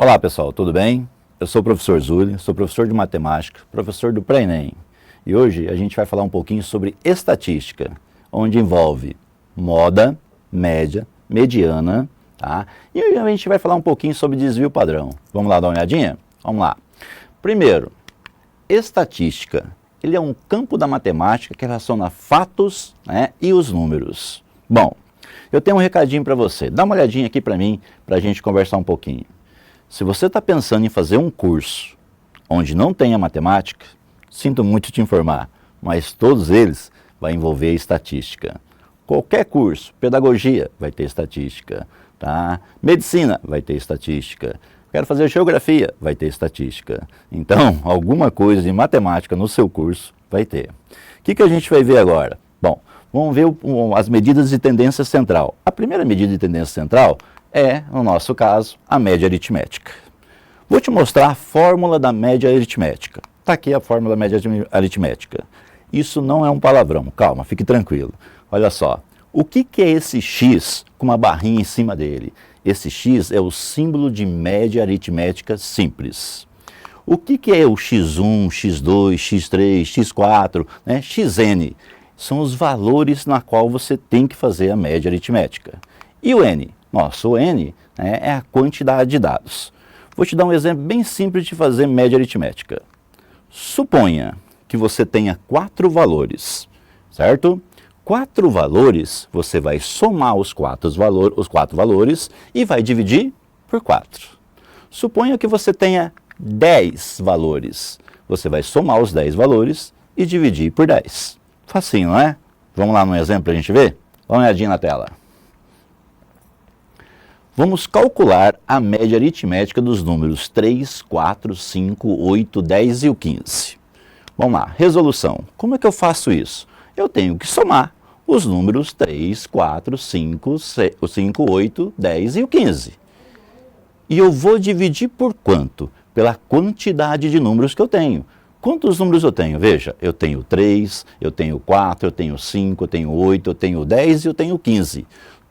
Olá pessoal, tudo bem? Eu sou o professor Zuli, sou professor de matemática, professor do Pré-ENEM. E hoje a gente vai falar um pouquinho sobre estatística, onde envolve moda, média, mediana, tá? E a gente vai falar um pouquinho sobre desvio padrão. Vamos lá dar uma olhadinha? Vamos lá. Primeiro, estatística. Ele é um campo da matemática que relaciona fatos, né, e os números. Bom, eu tenho um recadinho para você. Dá uma olhadinha aqui para mim, para a gente conversar um pouquinho. Se você está pensando em fazer um curso onde não tenha matemática, sinto muito te informar, mas todos eles vão envolver estatística. Qualquer curso, pedagogia, vai ter estatística, tá? Medicina, vai ter estatística. Quero fazer geografia, vai ter estatística. Então, alguma coisa de matemática no seu curso vai ter. O que a gente vai ver agora? Bom, vamos ver as medidas de tendência central. A primeira medida de tendência central é, no nosso caso, a média aritmética. Vou te mostrar a fórmula da média aritmética. Está aqui a fórmula da média aritmética. Isso não é um palavrão, calma, fique tranquilo. Olha só, o que é esse X com uma barrinha em cima dele? Esse X é o símbolo de média aritmética simples. O que é o X1, X2, X3, X4, né? Xn? São os valores na qual você tem que fazer a média aritmética. E o N? Nossa, o N, né, é a quantidade de dados. Vou te dar um exemplo bem simples de fazer média aritmética. Suponha que você tenha 4 valores, certo? 4 valores, você vai somar os quatro valores e vai dividir por 4. Suponha que você tenha 10 valores. Você vai somar os 10 valores e dividir por 10. Facinho, não é? Vamos lá no exemplo para a gente ver? Dá uma olhadinha na tela. Vamos calcular a média aritmética dos números 3, 4, 5, 8, 10 e o 15. Vamos lá, resolução. Como é que eu faço isso? Eu tenho que somar os números 3, 4, 5, 8, 10 e o 15. E eu vou dividir por quanto? Pela quantidade de números que eu tenho. Quantos números eu tenho? Veja, eu tenho 3, eu tenho 4, eu tenho 5, eu tenho 8, eu tenho 10 e eu tenho 15.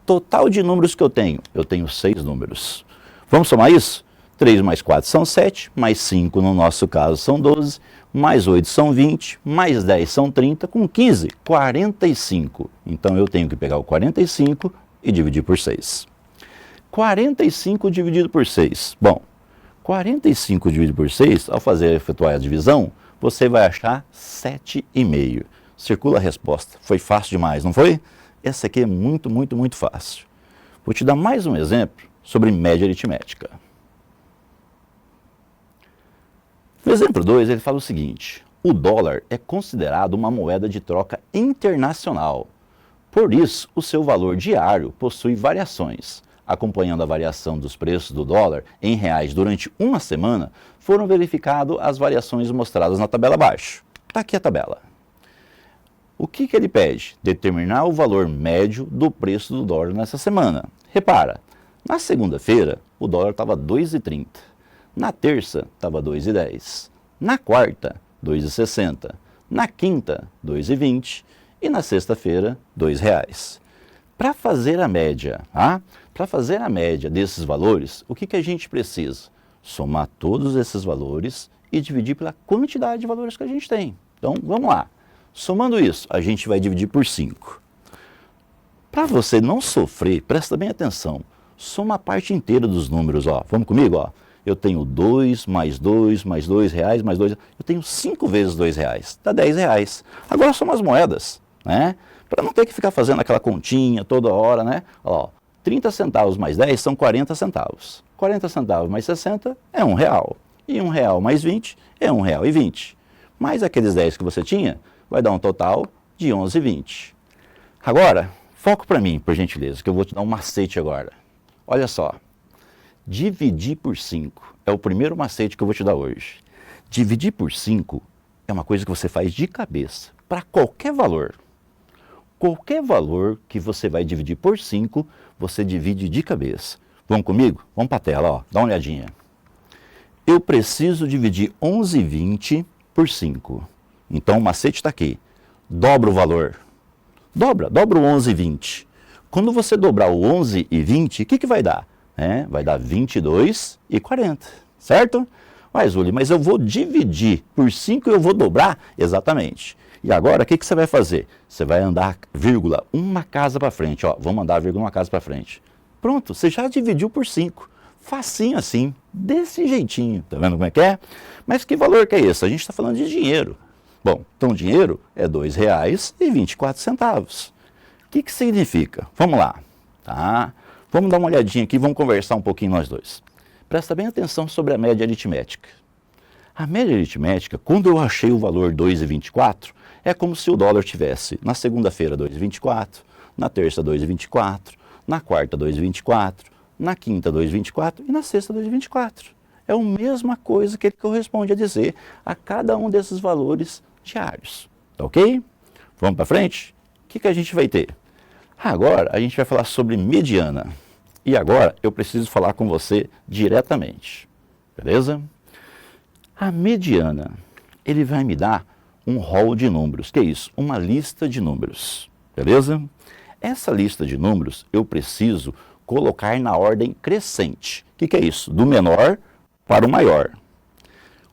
Total de números que eu tenho 6 números. Vamos somar isso? 3 mais 4 são 7, mais 5 no nosso caso são 12, mais 8 são 20, mais 10 são 30, com 15, 45. Então eu tenho que pegar o 45 e dividir por 6. 45 dividido por 6. Bom, 45 dividido por 6, ao efetuar a divisão, você vai achar 7,5. Circula a resposta. Foi fácil demais, não foi? Essa aqui é muito fácil. Vou te dar mais um exemplo sobre média aritmética. No exemplo 2, ele fala o seguinte: o dólar é considerado uma moeda de troca internacional. Por isso, o seu valor diário possui variações. Acompanhando a variação dos preços do dólar em reais durante uma semana, foram verificadas as variações mostradas na tabela abaixo. Está aqui a tabela. O que ele pede? Determinar o valor médio do preço do dólar nessa semana. Repara, na segunda-feira o dólar estava 2,30. Na terça estava 2,10. Na quarta, 2,60. Na quinta, 2,20. E na sexta-feira, R$2. Para fazer a média, para fazer a média desses valores, o que a gente precisa? Somar todos esses valores e dividir pela quantidade de valores que a gente tem. Então, vamos lá. Somando isso, a gente vai dividir por 5. Para você não sofrer, presta bem atenção. Soma a parte inteira dos números, ó. Vamos comigo, ó. Eu tenho 2, mais 2, mais R$2, mais 2. Eu tenho 5 vezes R$2. Dá R$10. Agora soma as moedas, né? Para não ter que ficar fazendo aquela continha toda hora, né? Ó, 30 centavos mais 10 são 40 centavos. 40 centavos mais 60 é R$1. E R$1 mais 20 é R$1,20. Mais aqueles 10 que você tinha, vai dar um total de 11,20. Agora, foco para mim, por gentileza, que eu vou te dar um macete agora. Olha só, dividir por 5 é o primeiro macete que eu vou te dar hoje. Dividir por 5 é uma coisa que você faz de cabeça, para qualquer valor. Qualquer valor que você vai dividir por 5, você divide de cabeça. Vamos comigo? Vamos para a tela, ó, dá uma olhadinha. Eu preciso dividir 11,20 por 5. Então o macete está aqui. Dobra o valor. Dobra o 11,20. Quando você dobrar o 11 e 20, o que vai dar? né? Vai dar 22,40, certo? Mas, Uli, mas eu vou dividir por 5 e eu vou dobrar? Exatamente. E agora, o que você vai fazer? Você vai andar, vírgula, uma casa para frente. Ó, vamos andar, vírgula, uma casa para frente. Pronto, você já dividiu por 5. Facinho assim, desse jeitinho. Tá vendo como é que é? Mas que valor que é esse? A gente está falando de dinheiro. Bom, então dinheiro é R$ 2,24. O que significa? Vamos lá, tá? Vamos dar uma olhadinha aqui, vamos conversar um pouquinho nós dois. Presta bem atenção sobre a média aritmética. A média aritmética, quando eu achei o valor 2,24, é como se o dólar tivesse na segunda-feira 2,24, na terça 2,24, na quarta 2,24, na quinta 2,24 e na sexta 2,24. É a mesma coisa que ele corresponde a dizer a cada um desses valores diários. Tá ok? Vamos para frente? O que a gente vai ter? Agora a gente vai falar sobre mediana. E agora eu preciso falar com você diretamente. Beleza? A mediana, ele vai me dar um rol de números. Que é isso? Uma lista de números. Beleza? Essa lista de números eu preciso colocar na ordem crescente. O que é isso? Do menor para o maior.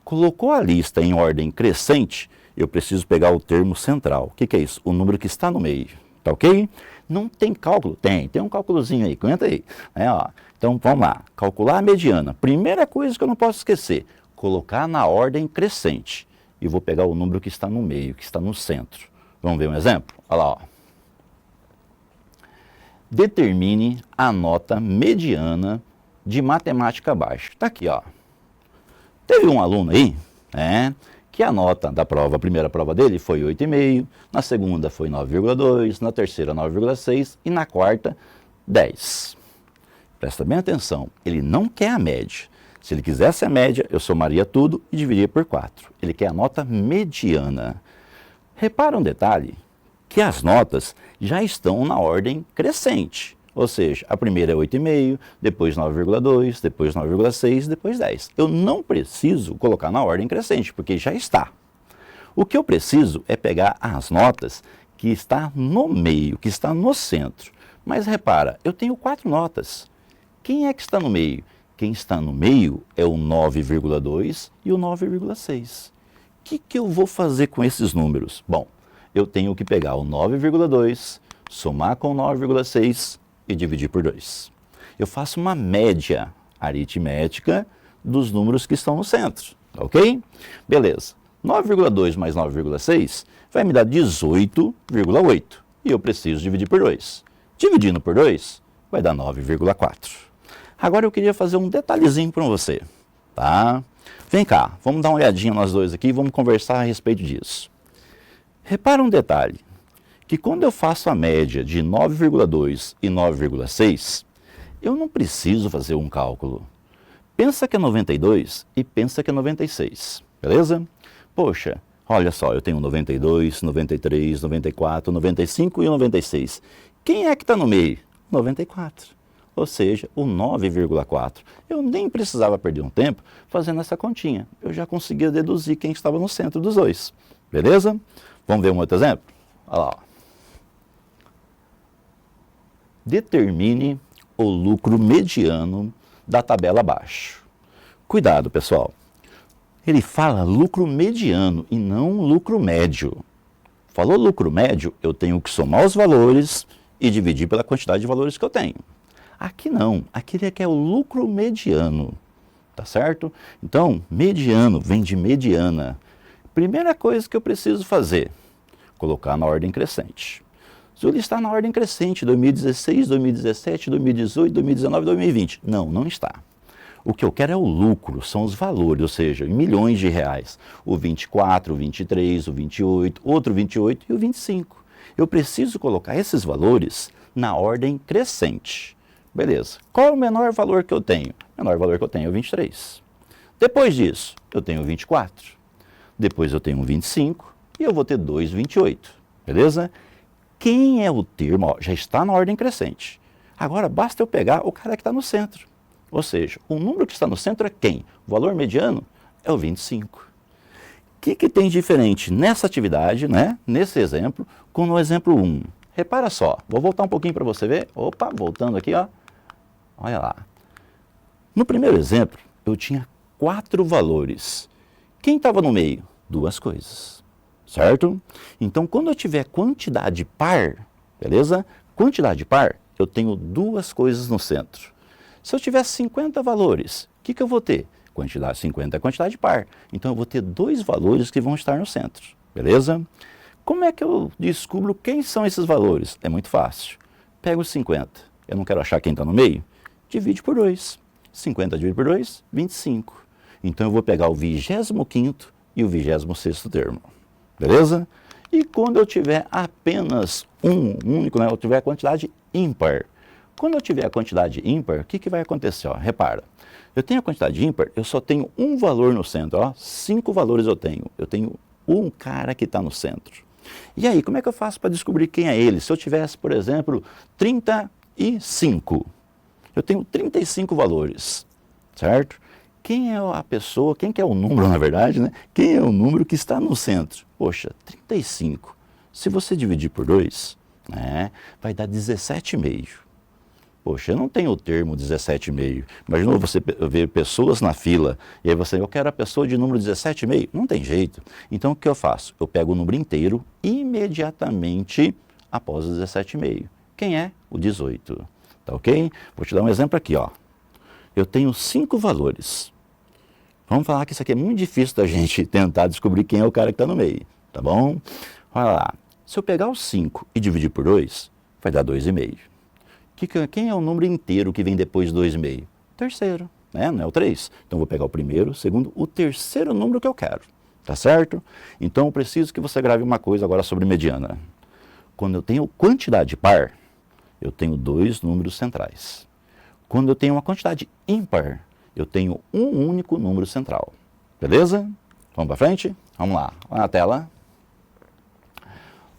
Colocou a lista em ordem crescente, eu preciso pegar o termo central. O que é isso? O número que está no meio. Tá ok? Não tem cálculo? Tem um cálculozinho aí, comenta aí. Ó. Então vamos lá, calcular a mediana. Primeira coisa que eu não posso esquecer, colocar na ordem crescente. E vou pegar o número que está no meio, que está no centro. Vamos ver um exemplo? Olha lá, ó. Determine a nota mediana de matemática baixa. Está aqui, ó. Teve um aluno aí, que a nota da prova, a primeira prova dele foi 8,5, na segunda foi 9,2, na terceira 9,6 e na quarta 10. Presta bem atenção, ele não quer a média. Se ele quisesse a média, eu somaria tudo e dividiria por 4. Ele quer a nota mediana. Repara um detalhe, que as notas já estão na ordem crescente. Ou seja, a primeira é 8,5, depois 9,2, depois 9,6, depois 10. Eu não preciso colocar na ordem crescente, porque já está. O que eu preciso é pegar as notas que está no meio, que está no centro. Mas repara, eu tenho 4 notas. Quem é que está no meio? Quem está no meio é o 9,2 e o 9,6. O que eu vou fazer com esses números? Bom, eu tenho que pegar o 9,2, somar com o 9,6 e dividir por 2. Eu faço uma média aritmética dos números que estão no centro, ok? Beleza. 9,2 mais 9,6 vai me dar 18,8 e eu preciso dividir por 2. Dividindo por 2 vai dar 9,4. Agora eu queria fazer um detalhezinho para você, tá? Vem cá, vamos dar uma olhadinha nós dois aqui e vamos conversar a respeito disso. Repara um detalhe, que quando eu faço a média de 9,2 e 9,6, eu não preciso fazer um cálculo. Pensa que é 92 e pensa que é 96, beleza? Poxa, olha só, eu tenho 92, 93, 94, 95 e 96. Quem é que está no meio? 94. Ou seja, o 9,4. Eu nem precisava perder um tempo fazendo essa continha. Eu já conseguia deduzir quem estava no centro dos dois. Beleza? Vamos ver um outro exemplo? Olha lá. Ó. Determine o lucro mediano da tabela abaixo. Cuidado, pessoal. Ele fala lucro mediano e não lucro médio. Falou lucro médio, eu tenho que somar os valores e dividir pela quantidade de valores que eu tenho. Aqui não, aqui ele quer o lucro mediano, tá certo? Então, mediano vem de mediana. Primeira coisa que eu preciso fazer, colocar na ordem crescente. Se ele está na ordem crescente, 2016, 2017, 2018, 2019, 2020. Não está. O que eu quero é o lucro, são os valores, ou seja, em milhões de reais. O 24, o 23, o 28, outro 28 e o 25. Eu preciso colocar esses valores na ordem crescente. Beleza. Qual é o menor valor que eu tenho? O menor valor que eu tenho é o 23. Depois disso, eu tenho o 24. Depois eu tenho o 25 e eu vou ter 2,28. Beleza? Quem é o termo? Ó, já está na ordem crescente. Agora basta eu pegar o cara que está no centro. Ou seja, o número que está no centro é quem? O valor mediano é o 25. O que tem diferente nessa atividade, né? Nesse exemplo, com no exemplo 1? Repara só, vou voltar um pouquinho para você ver. Opa, voltando aqui, ó. Olha lá. No primeiro exemplo, eu tinha 4 valores. Quem estava no meio? 2 coisas, certo? Então, quando eu tiver quantidade par, beleza? Quantidade par, eu tenho 2 coisas no centro. Se eu tiver 50 valores, o que eu vou ter? 50 é quantidade par. Então, eu vou ter 2 valores que vão estar no centro, beleza? Como é que eu descubro quem são esses valores? É muito fácil. Pego os 50. Eu não quero achar quem está no meio? Divide por 2. 50 dividido por 2, 25. Então, eu vou pegar o 25º e o 26º termo. Beleza? E quando eu tiver apenas um único, né, eu tiver a quantidade ímpar. Quando eu tiver a quantidade ímpar, o que vai acontecer? Ó, repara, eu tenho a quantidade ímpar, eu só tenho um valor no centro. Ó, 5 valores eu tenho. Eu tenho um cara que está no centro. E aí, como é que eu faço para descobrir quem é ele? Se eu tivesse, por exemplo, 35, eu tenho 35 valores, certo? Quem é a pessoa, quem que é o número, na verdade, né? Quem é o número que está no centro? Poxa, 35. Se você dividir por 2, né, vai dar 17,5. Poxa, eu não tenho o termo 17,5. Imagina você ver pessoas na fila e aí você, eu quero a pessoa de número 17,5. Não tem jeito. Então, o que eu faço? Eu pego o número inteiro imediatamente após o 17,5. Quem é? O 18. Tá ok? Vou te dar um exemplo aqui, ó. Eu tenho 5 valores. Vamos falar que isso aqui é muito difícil da gente tentar descobrir quem é o cara que está no meio, tá bom? Olha lá, se eu pegar os 5 e dividir por 2, vai dar 2,5. Quem é o número inteiro que vem depois de 2,5? Terceiro, né? Não é o 3. Então, eu vou pegar o primeiro, o segundo, o terceiro número que eu quero, tá certo? Então, eu preciso que você grave uma coisa agora sobre mediana. Quando eu tenho quantidade par, eu tenho 2 números centrais. Quando eu tenho uma quantidade ímpar, eu tenho um único número central. Beleza? Vamos para frente? Vamos lá. Olha na tela.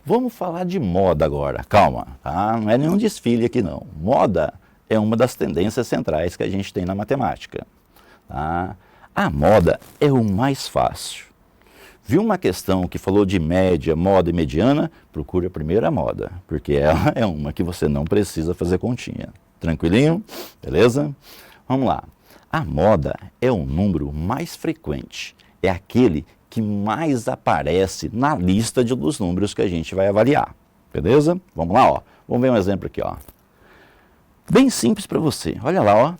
Vamos falar de moda agora. Calma, tá? Não é nenhum desfile aqui, não. Moda é uma das tendências centrais que a gente tem na matemática. Tá? A moda é o mais fácil. Viu uma questão que falou de média, moda e mediana? Procura primeiro a moda, porque ela é uma que você não precisa fazer continha. Tranquilinho? Beleza? Vamos lá. A moda é o número mais frequente, é aquele que mais aparece na lista dos números que a gente vai avaliar. Beleza? Vamos lá, ó. Vamos ver um exemplo aqui, ó. Bem simples para você. Olha lá, ó.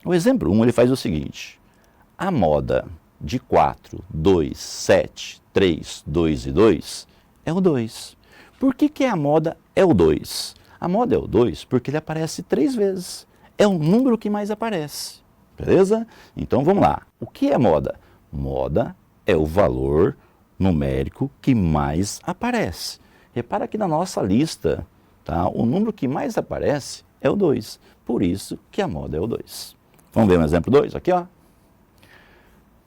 O exemplo 1, ele faz o seguinte. A moda de 4, 2, 7, 3, 2 e 2 é o 2. Por que a moda é o 2? A moda é o 2 porque ele aparece 3 vezes. É o número que mais aparece. Beleza? Então vamos lá. O que é moda? Moda é o valor numérico que mais aparece. Repara que na nossa lista, tá, o número que mais aparece é o 2. Por isso que a moda é o 2. Vamos ver um exemplo 2 aqui, ó.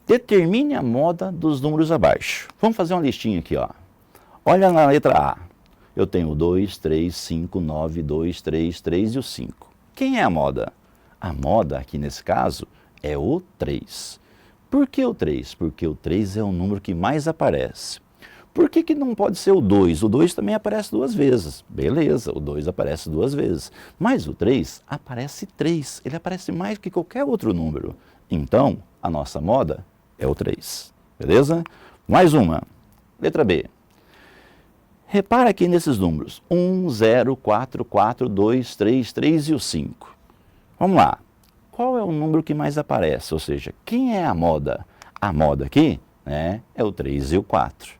Determine a moda dos números abaixo. Vamos fazer uma listinha aqui, ó. Olha na letra A. Eu tenho 2, 3, 5, 9, 2, 3, 3 e o 5. Quem é a moda? A moda, aqui nesse caso, é o 3. Por que o 3? Porque o 3 é o número que mais aparece. Por que não pode ser o 2? O 2 também aparece 2 vezes. Beleza, o 2 aparece 2 vezes. Mas o 3 aparece 3. Ele aparece mais que qualquer outro número. Então, a nossa moda é o 3. Beleza? Mais uma. Letra B. Repara aqui nesses números. 1, 0, 4, 4, 2, 3, 3 e o 5. Vamos lá. Qual é o número que mais aparece? Ou seja, quem é a moda? A moda aqui, né, é o 3 e o 4.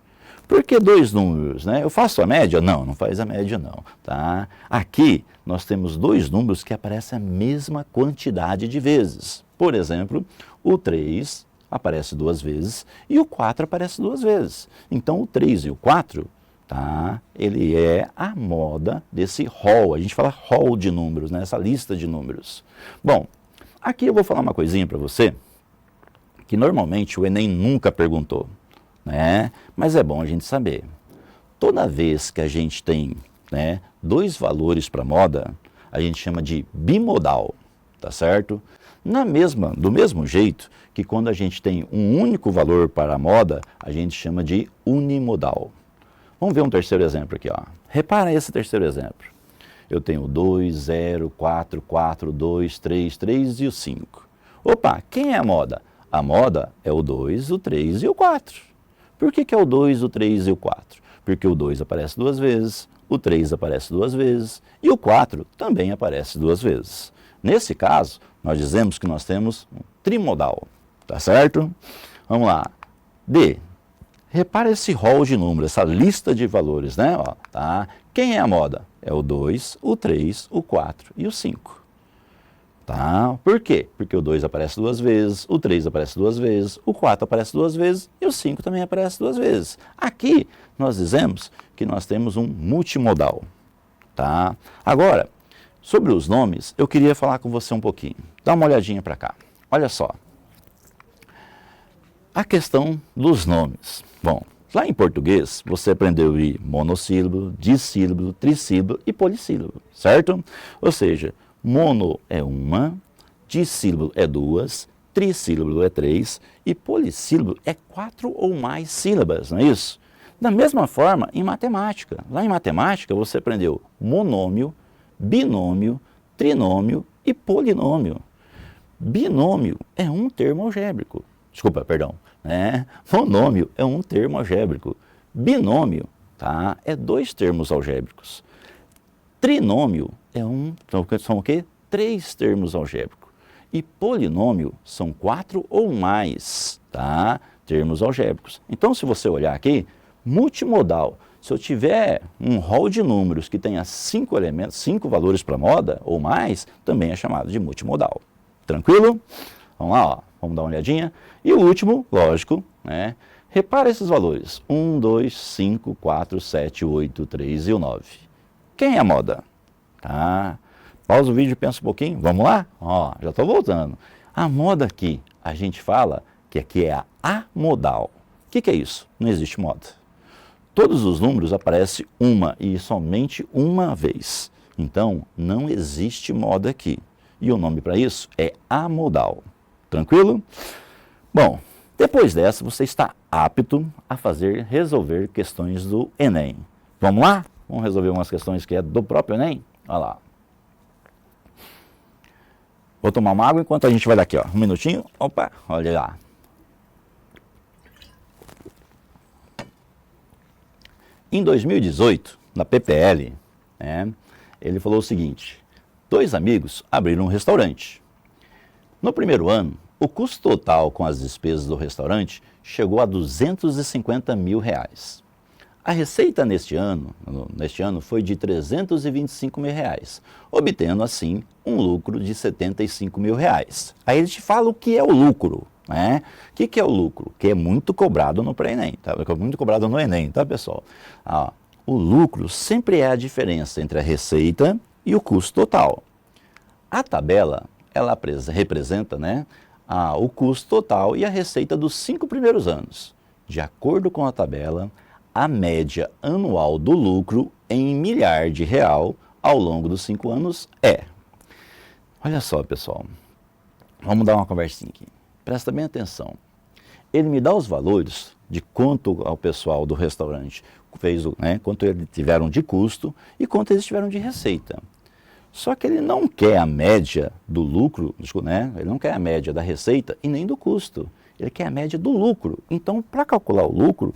Por que 2 números? Né? Eu faço a média? Não, não faz a média não. Tá? Aqui nós temos 2 números que aparecem a mesma quantidade de vezes. Por exemplo, o 3 aparece 2 vezes e o 4 aparece 2 vezes. Então o 3 e o 4... tá? Ele é a moda desse rol, a gente fala rol de números, né? Essa lista de números. Bom, aqui eu vou falar uma coisinha para você, que normalmente o Enem nunca perguntou, né? Mas é bom a gente saber. Toda vez que a gente tem, né, 2 valores para moda, a gente chama de bimodal, tá certo? Do mesmo jeito que quando a gente tem um único valor para a moda, a gente chama de unimodal. Vamos ver um terceiro exemplo aqui, ó. Repara esse terceiro exemplo. Eu tenho 2, 0, 4, 4, 2, 3, 3 e o 5. Opa, quem é a moda? A moda é o 2, o 3 e o 4. Por que é o 2, o 3 e o 4? Porque o 2 aparece duas vezes, o 3 aparece duas vezes e o 4 também aparece duas vezes. Nesse caso, nós dizemos que nós temos um trimodal, tá certo? Vamos lá. D. Repara esse rol de números, essa lista de valores, né? Ó, tá? Quem é a moda? É o 2, o 3, o 4 e o 5. Tá? Por quê? Porque o 2 aparece duas vezes, o 3 aparece duas vezes, o 4 aparece duas vezes e o 5 também aparece duas vezes. Aqui nós dizemos que nós temos um multimodal. Tá? Agora, sobre os nomes, eu queria falar com você um pouquinho. Dá uma olhadinha para cá. Olha só. A questão dos nomes. Bom, lá em português, você aprendeu aí monossílabo, dissílabo, trissílabo e polissílabo, certo? Ou seja, mono é uma, dissílabo é duas, trissílabo é três e polissílabo é 4 ou mais sílabas, não é isso? Da mesma forma, em matemática. Lá em matemática, você aprendeu monômio, binômio, trinômio e polinômio. Binômio é um termo algébrico. Desculpa, perdão. Monômio é um termo algébrico. Binômio, tá, é 2 termos algébricos. Trinômio são o quê? 3 termos algébricos. E polinômio são 4 ou mais, tá, termos algébricos. Então, se você olhar aqui, multimodal, se eu tiver um rol de números que tenha 5 elementos, 5 valores para moda ou mais, também é chamado de multimodal. Tranquilo? Vamos lá, ó. Vamos dar uma olhadinha. E o último, lógico, né? Repara esses valores. 1, 2, 5, 4, 7, 8, 3 e o 9. Quem é a moda? Tá? Pausa o vídeo e pensa um pouquinho. Vamos lá? Ó, já estou voltando. A moda aqui, a gente fala que aqui é a amodal. O que é isso? Não existe moda. Todos os números aparecem uma e somente uma vez. Então, não existe moda aqui. E o nome para isso é amodal. Tranquilo? Bom, depois dessa, você está apto a resolver questões do Enem. Vamos lá? Vamos resolver umas questões que é do próprio Enem? Olha lá. Vou tomar uma água enquanto a gente vai daqui, ó. Um minutinho. Opa, olha lá. Em 2018, na PPL, ele falou o seguinte: 2 amigos abriram um restaurante. No primeiro ano, o custo total com as despesas do restaurante chegou a R$250 mil. A receita neste ano foi de R$325 mil, obtendo assim um lucro de R$75 mil. Aí ele te fala o que é o lucro, né? O que é o lucro? Que é muito cobrado no pré-ENEM, tá? Muito cobrado no Enem, tá, pessoal? O lucro sempre é a diferença entre a receita e o custo total. A tabela, ela representa, né, o custo total e a receita dos 5 primeiros anos. De acordo com a tabela, a média anual do lucro em milhar de real ao longo dos 5 anos é... Olha só, pessoal, vamos dar uma conversinha aqui. Presta bem atenção. Ele me dá os valores de quanto ao pessoal do restaurante fez, quanto eles tiveram de custo e quanto eles tiveram de receita. Só que ele não quer a média do lucro, né? Ele não quer a média da receita e nem do custo. Ele quer a média do lucro. Então, para calcular o lucro,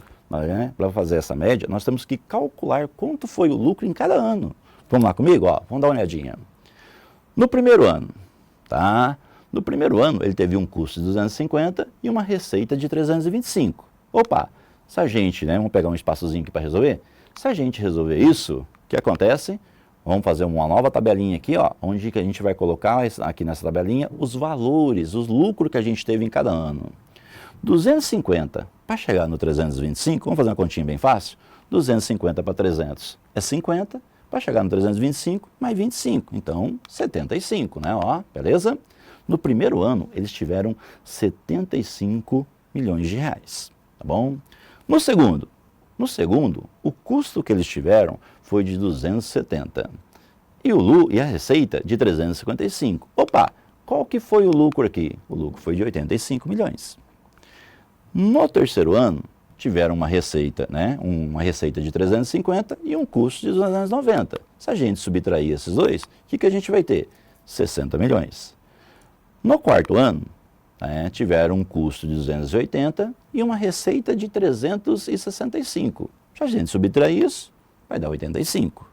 para fazer essa média, nós temos que calcular quanto foi o lucro em cada ano. Vamos lá comigo? Ó, vamos dar uma olhadinha. No primeiro ano, tá? No primeiro ano, ele teve um custo de 250 e uma receita de 325. Opa, se a gente, vamos pegar um espaçozinho aqui para resolver. Se a gente resolver isso, o que acontece? Vamos fazer uma nova tabelinha aqui, ó, onde que a gente vai colocar aqui nessa tabelinha os valores, os lucros que a gente teve em cada ano. 250 para chegar no 325, vamos fazer uma continha bem fácil? 250 para 300 é 50, para chegar no 325, mais 25, então 75, né? Ó, beleza? No primeiro ano, eles tiveram 75 milhões de reais, tá bom? No segundo, o custo que eles tiveram foi de 270 e a receita de 355. Opa, qual que foi o lucro aqui? O lucro foi de 85 milhões. No terceiro ano, tiveram uma receita, uma receita de 350 e um custo de 290. Se a gente subtrair esses dois, o que a gente vai ter? 60 milhões. No quarto ano, né, tiveram um custo de 280 e uma receita de 365. Se a gente subtrair isso, vai dar 85.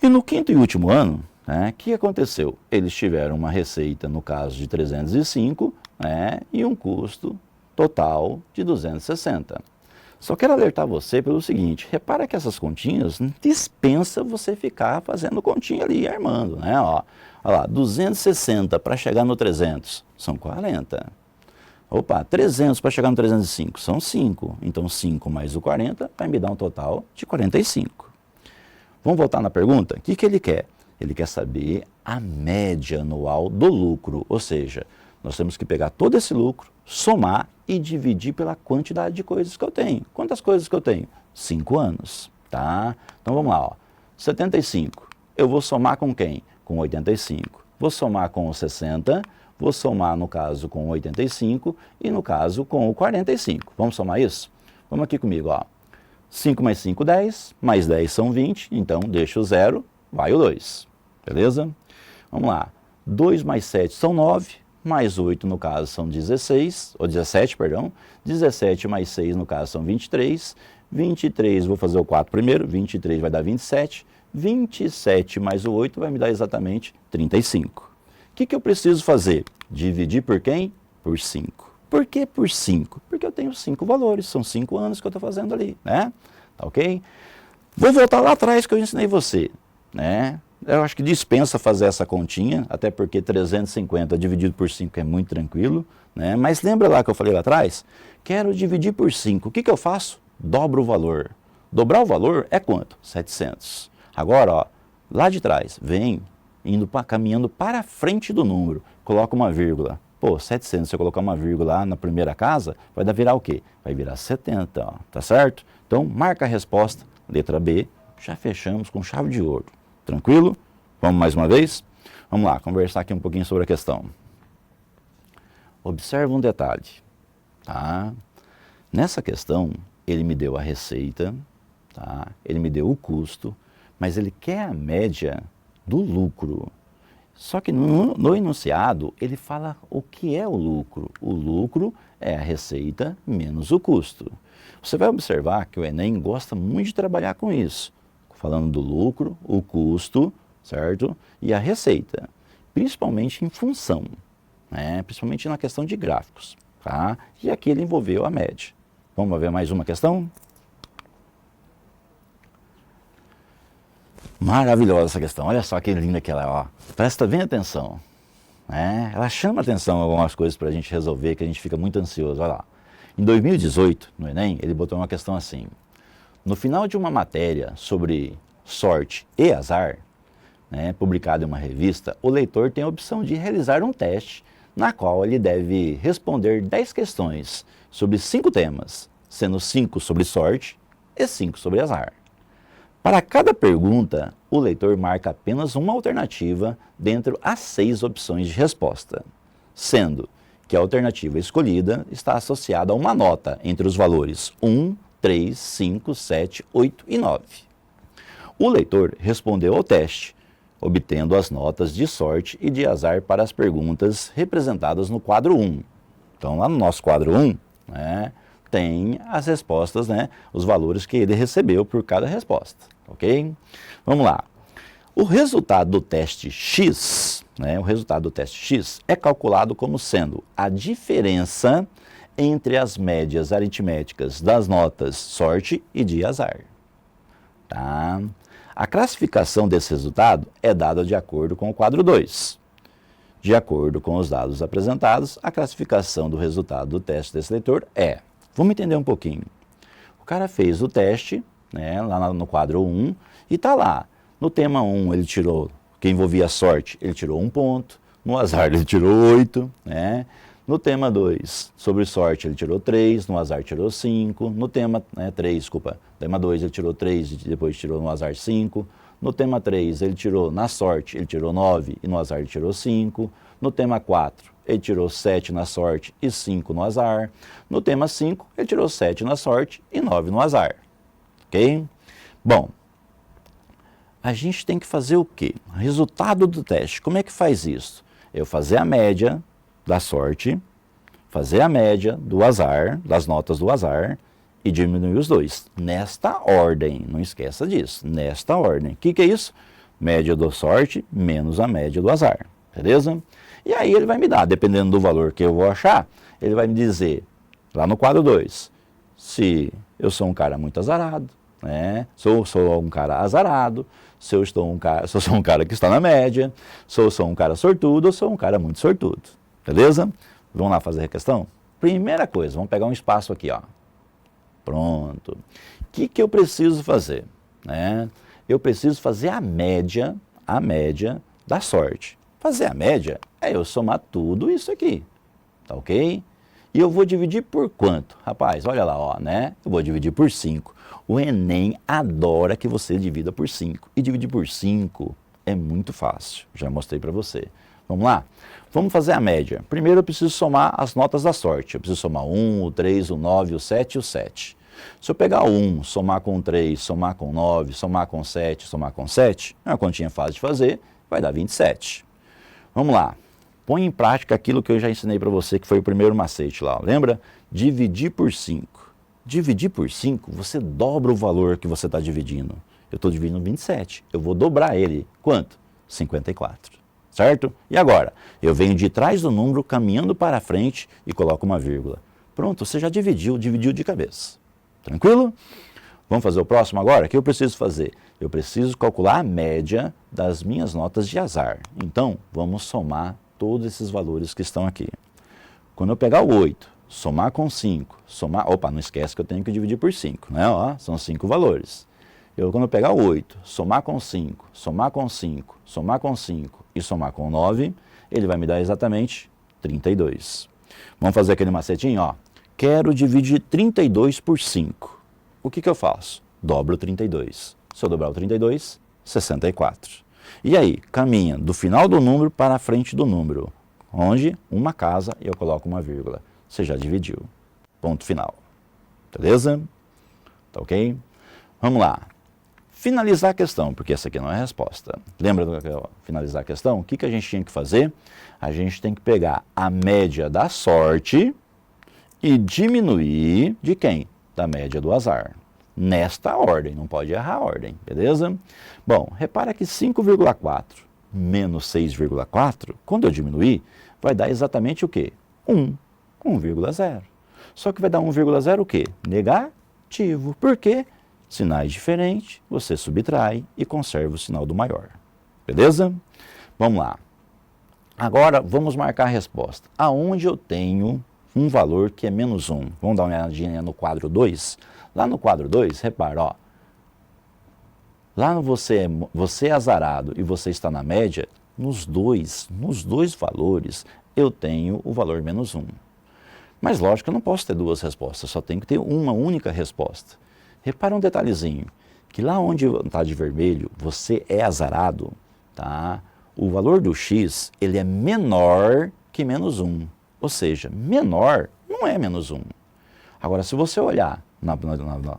E no quinto e último ano, o que aconteceu? Eles tiveram uma receita, no caso, de 305, e um custo total de 260. Só quero alertar você pelo seguinte, repara que essas continhas não dispensa você ficar fazendo continha ali, armando, né? Ó, olha lá, 260 para chegar no 300, são 40. Opa, 300 para chegar no 305, são 5. Então 5 mais o 40 vai me dar um total de 45. Vamos voltar na pergunta? O que ele quer? Ele quer saber a média anual do lucro, ou seja, nós temos que pegar todo esse lucro, somar e dividir pela quantidade de coisas que eu tenho. Quantas coisas que eu tenho? 5 anos, tá? Então vamos lá, ó. 75, eu vou somar com quem? Com 85. Vou somar com o 60, vou somar no caso com o 85 e no caso com o 45. Vamos somar isso? Vamos aqui comigo, ó. 5 mais 5, 10, mais 10 são 20, então deixa o 0, vai o 2, beleza? Vamos lá, 2 mais 7 são 9, mais 8 no caso são 16, ou 17, perdão, 17 mais 6 no caso são 23, 23, vou fazer o 4 primeiro, 23 vai dar 27, 27 mais o 8 vai me dar exatamente 35. O que eu preciso fazer? Dividir por quem? Por 5. Por que por 5? Porque eu tenho 5 valores, são 5 anos que eu estou fazendo ali, né? Tá ok? Vou voltar lá atrás que eu ensinei você, né? Eu acho que dispensa fazer essa continha, até porque 350 dividido por 5 é muito tranquilo, né? Mas lembra lá que eu falei lá atrás? Quero dividir por 5. O que eu faço? Dobro o valor. Dobrar o valor é quanto? 700. Agora, ó, lá de trás, vem caminhando para a frente do número, coloca uma vírgula. Pô, 700, se eu colocar uma vírgula lá na primeira casa, vai virar o quê? Vai virar 70, ó, tá certo? Então, marca a resposta, letra B, já fechamos com chave de ouro. Tranquilo? Vamos mais uma vez? Vamos lá, conversar aqui um pouquinho sobre a questão. Observa um detalhe, tá? Nessa questão, ele me deu a receita, tá? Ele me deu o custo, mas ele quer a média do lucro. Só que no enunciado, ele fala o que é o lucro. O lucro é a receita menos o custo. Você vai observar que o Enem gosta muito de trabalhar com isso. Falando do lucro, o custo, certo? E a receita. Principalmente em função, né? Principalmente na questão de gráficos, tá? E aqui ele envolveu a média. Vamos ver mais uma questão? Maravilhosa essa questão, olha só que linda que ela é, ó. Presta bem atenção, né? Ela chama atenção algumas coisas para a gente resolver, que a gente fica muito ansioso, olha lá. Em 2018, no Enem, ele botou uma questão assim: no final de uma matéria sobre sorte e azar, né, publicada em uma revista, o leitor tem a opção de realizar um teste na qual ele deve responder 10 questões sobre 5 temas, sendo 5 sobre sorte e 5 sobre azar. Para cada pergunta, o leitor marca apenas uma alternativa dentre as 6 opções de resposta, sendo que a alternativa escolhida está associada a uma nota entre os valores 1, 3, 5, 7, 8 e 9. O leitor respondeu ao teste, obtendo as notas de sorte e de azar para as perguntas representadas no quadro 1. Então, lá no nosso quadro 1, né, tem as respostas, né, os valores que ele recebeu por cada resposta, ok? Vamos lá. O resultado do teste X, né, o resultado do teste X é calculado como sendo a diferença entre as médias aritméticas das notas sorte e de azar. Tá? A classificação desse resultado é dada de acordo com o quadro 2. De acordo com os dados apresentados, a classificação do resultado do teste desse leitor é... Vamos entender um pouquinho. O cara fez o teste, né, lá no quadro 1, e está lá. No tema 1, ele tirou, que envolvia sorte, ele tirou 1 ponto. No azar, ele tirou 8, né? No tema 2, sobre sorte, ele tirou 3, no azar tirou 5. No tema 3, desculpa, tema 2 ele tirou 3 e depois tirou no azar 5. No tema 3, ele tirou na sorte, ele tirou 9 e no azar ele tirou 5. No tema 4, ele tirou 7 na sorte e 5 no azar. No tema 5, ele tirou 7 na sorte e 9 no azar. Ok? Bom, a gente tem que fazer o quê? Resultado do teste. Como é que faz isso? Eu fazer a média, da sorte, fazer a média do azar, das notas do azar, e diminuir os dois. Nesta ordem, não esqueça disso, nesta ordem. O que é isso? Média da sorte menos a média do azar, beleza? E aí ele vai me dar, dependendo do valor que eu vou achar, ele vai me dizer, lá no quadro 2, se eu sou um cara muito azarado, né? Se eu sou um cara azarado, se eu sou um cara que está na média, se eu sou um cara sortudo ou sou um cara muito sortudo, beleza? Vamos lá fazer a questão? Primeira coisa, vamos pegar um espaço aqui, ó. Pronto. O que eu preciso fazer? Né? Eu preciso fazer a média da sorte. Fazer a média é eu somar tudo isso aqui, tá ok? E eu vou dividir por quanto? Rapaz, olha lá, ó, né? Eu vou dividir por 5. O Enem adora que você divida por 5. E dividir por 5 é muito fácil, já mostrei para você. Vamos lá? Vamos fazer a média. Primeiro eu preciso somar as notas da sorte. Eu preciso somar 1, o 3, o 9, o 7 e o 7. Se eu pegar o 1, somar com o 3, somar com o 9, somar com o 7, somar com o 7, é uma continha fácil de fazer, vai dar 27. Vamos lá. Põe em prática aquilo que eu já ensinei para você, que foi o primeiro macete lá. Lembra? Dividir por 5. Dividir por 5, você dobra o valor que você está dividindo. Eu estou dividindo 27. Eu vou dobrar ele. Quanto? 54. Certo? E agora? Eu venho de trás do número, caminhando para frente e coloco uma vírgula. Pronto, você já dividiu de cabeça. Tranquilo? Vamos fazer o próximo agora? O que eu preciso fazer? Eu preciso calcular a média das minhas notas de azar. Então, vamos somar todos esses valores que estão aqui. Quando eu pegar o 8, somar com 5, somar... Opa, não esquece que eu tenho que dividir por 5, né? Ó, são 5 valores. Quando eu pegar o 8, somar com 5, somar com 5, somar com 5 e somar com 9, ele vai me dar exatamente 32. Vamos fazer aquele macetinho, ó. Quero dividir 32 por 5. O que eu faço? Dobro 32. Se eu dobrar o 32, 64. E aí, caminha do final do número para a frente do número, onde uma casa e eu coloco uma vírgula. Você já dividiu. Ponto final. Beleza? Tá ok? Vamos lá. Finalizar a questão, porque essa aqui não é a resposta. Lembra do que eu finalizar a questão? O que a gente tinha que fazer? A gente tem que pegar a média da sorte e diminuir de quem? Da média do azar. Nesta ordem, não pode errar a ordem, beleza? Bom, repara que 5,4 menos 6,4, quando eu diminuir, vai dar exatamente o quê? 1,0. Só que vai dar 1,0 o quê? Negativo. Por quê? Sinais diferentes, você subtrai e conserva o sinal do maior. Beleza? Vamos lá. Agora, vamos marcar a resposta. Aonde eu tenho um valor que é menos 1? Vamos dar uma olhadinha no quadro 2? Lá no quadro 2, repara, ó. Lá no você é azarado e você está na média, nos dois valores, eu tenho o valor menos 1. Mas lógico, eu não posso ter duas respostas, só tenho que ter uma única resposta. Repara um detalhezinho, que lá onde está de vermelho, você é azarado, tá? O valor do x, ele é menor que menos 1. Ou seja, menor não é menos 1. Agora, se você olhar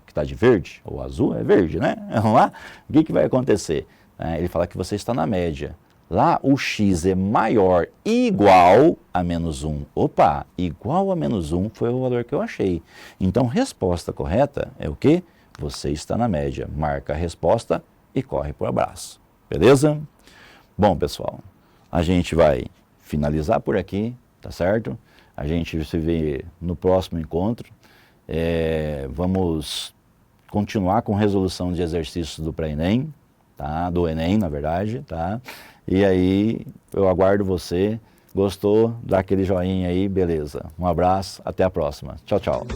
que está de verde, ou azul, é verde, né? Vamos lá? O que vai acontecer? Ele fala que você está na média. Lá o x é maior igual a menos 1. Opa, igual a menos 1 foi o valor que eu achei. Então, resposta correta é o quê? Você está na média. Marca a resposta e corre para o abraço. Beleza? Bom, pessoal, a gente vai finalizar por aqui, tá certo? A gente se vê no próximo encontro. Vamos continuar com resolução de exercícios do pré-ENEM, tá? Do Enem, na verdade, tá? E aí, eu aguardo você. Gostou? Dá aquele joinha aí, beleza. Um abraço, até a próxima. Tchau, tchau.